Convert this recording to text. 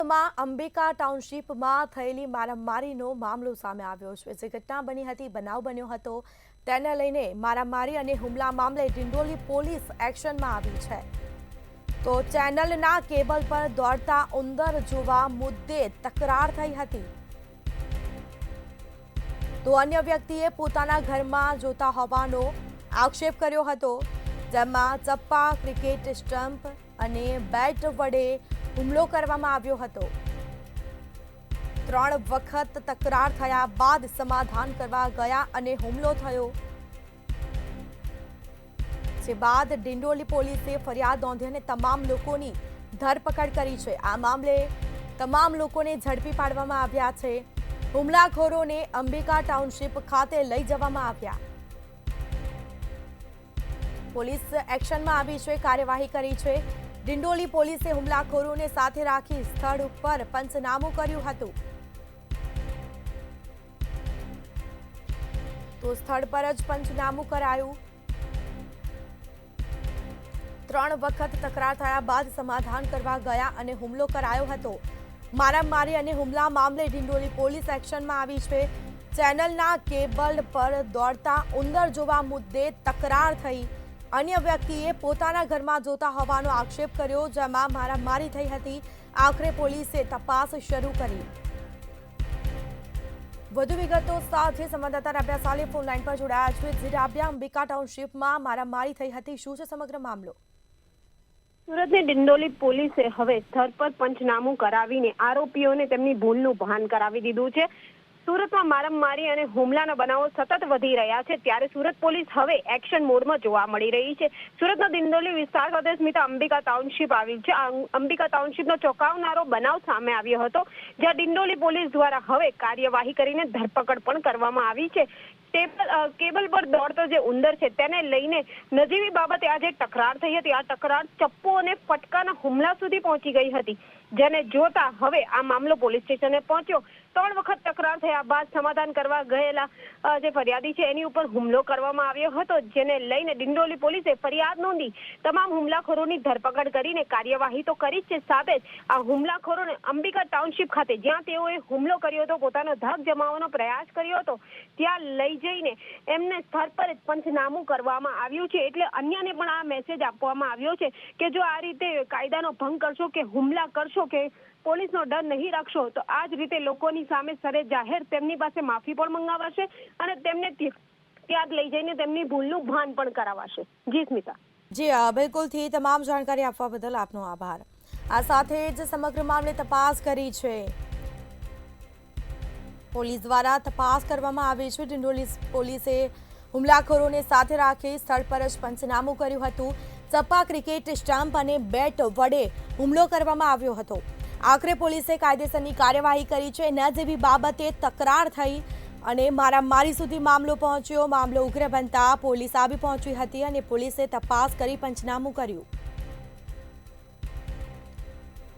સુરતમાં અંબિકા ટાઉનશીપમાં થયેલી મારામારીનો મામલો સામે આવ્યો છે। જે ઘટના બની હતી, બનાવ બન્યો હતો, તેને લઈને મારામારી અને હુમલા મામલે ડિંડોલી પોલીસ એક્શનમાં આવી છે। તો ચેનલના કેબલ પર દોડતા ઉંદર જોવા મુદ્દે તકરાર થઈ હતી। તો અન્ય વ્યક્તિએ પોતાના ઘરમાં જોતા હોવાનો આક્ષેપ કર્યો હતો, જેમાં ચપ્પા, ક્રિકેટ સ્ટમ્પ અને બેટ વડે હુમલો કરવામાં આવ્યો હતો। 3 વખત તકરાર થયા બાદ સમાધાન કરવા ગયા અને હુમલો થયો। જે બાદ ડિંડોલી પોલીસે ફરિયાદ નોંધી અને તમામ લોકોની ધરપકડ કરી છે। આ મામલે તમામ લોકોને ઝડપી પાડવામાં આવ્યા છે। હુમલાખોરોને અંબિકા ટાઉનશીપ ખાતે લઈ જવામાં આવ્યા। પોલીસ એક્શનમાં આવી છે, કાર્યવાહી કરી છે। ડિંડોલી પોલીસે હુમલાખોરોને સાથે રાખી સ્થળ ઉપર પંચનામું કર્યું હતું। તો સ્થળ પર જ પંચનામું કરાયું। 3 વખત તકરાર થયા બાદ સમાધાન કરવા ગયા અને હુમલો કરાયો હતો। મારામારી અને હુમલા મામલે ડિંડોલી પોલીસ એક્શનમાં આવી છે। ચેનલના કેબલ પર દોડતા ઉંદર જોવા મુદ્દે તકરાર થઈ। અન્ય વ્યક્તિએ પોતાના ઘરમાં જોતા હોવાનો આક્ષેપ કર્યો, જેમાં મારામારી થઈ હતી। આખરે પોલીસે તપાસ શરૂ કરી। વધુ વિગતો સાથે સંવાદદાતા રાબ્યા સાલે ફોન લાઈન પર જોડાયા છે। જે રાબ્યા, અંબિકા ટાઉનશીપમાં મારામારી થઈ હતી, શું છે સમગ્ર મામલો? સુરતની ડિંડોલી પોલીસે હવે સ્થળ પર પંચનામું કરાવીને આરોપીઓને તેમની ભૂલનું ભાન કરાવી દીધું છે। સુરતમાં મારામારી અને હુમલાના બનાવો સતત વધી રહ્યા છે, ત્યારે સુરત પોલીસ હવે એક્શન મોડમાં જોવા મળી રહી છે। સુરતના ડિંડોલી વિસ્તાર સાથે સ્મિતા અંબિકા ટાઉનશીપ આવી છે। અંબિકા ટાઉનશીપનો ચોંકાવનારો બનાવ સામે આવ્યો હતો, જ્યાં ડિંડોલી પોલીસ દ્વારા હવે કાર્યવાહી કરીને ધરપકડ પણ કરવામાં આવી છે। કેબલ પર દોડતો જે ઉંદર છે તેને લઈને નજીવી બાબતે આજે તકરાર થઈ હતી। આ તકરાર ચપ્પુ અને ફટકાના હુમલા સુધી પહોંચી ગઈ હતી, જેને જોતા હવે આ મામલો પોલીસ સ્ટેશને પહોંચ્યો। 3 વખત તકરાર થયા બાદ સમાધાન કરવા ગયેલા જે ફરિયાદી છે એની ઉપર હુમલો કરવામાં આવ્યો હતો, જેને લઈને ડિંડોલી પોલીસે ફરિયાદ નોંધી તમામ હુમલાખોરોની ધરપકડ કરીને કાર્યવાહી તો કરી જ છે, સાથે જ આ હુમલાખોરોને અંબિકા ટાઉનશીપ ખાતે, જ્યાં તેઓએ હુમલો કર્યો હતો, પોતાનો ધાક જમાવવાનો પ્રયાસ કર્યો હતો, ત્યાં લઈ જઈને એમને સ્થળ પર જ પંચનામું કરવામાં આવ્યું છે। એટલે અન્યને પણ આ મેસેજ આપવામાં આવ્યો છે કે જો આ રીતે કાયદાનો ભંગ કરશો કે હુમલા કરશો કે પોલીસનો ડર નહીં રાખશો તો આ જ રીતે લોકોની સામે સરે જાહેર તેમની પાસે માફી પણ મંગાવાશે અને તેમને ત્યાં લઈ જઈને તેમની ભૂલનું ભાન પણ કરાવાશે। જી સ્મિતા। જી બિલકુલથી તમામ જાણકારી આપવા બદલ આપનો આભાર। આ સાથે જ સમગ્ર મામલે તપાસ કરી છે, પોલીસ દ્વારા તપાસ કરવામાં આવી છે। ડિંડોલી પોલીસે હુમલાખોરોને સાથે રાખી સ્થળ પર જ પંચનામું કર્યું હતું। ચપ્પા, ક્રિકેટ સ્ટમ્પ અને બેટ વડે હુમલો કરવામાં આવ્યો હતો। આખરે પોલીસે કાયદેસરની કાર્યવાહી કરી છે। ન જેવી બાબતે તકરાર થઈ અને મારામારી સુધી મામલો પહોંચ્યો। મામલો ઉગ્ર બનતા પોલીસ આવી પહોંચી હતી અને પોલીસે તપાસ કરી પંચનામું કર્યું।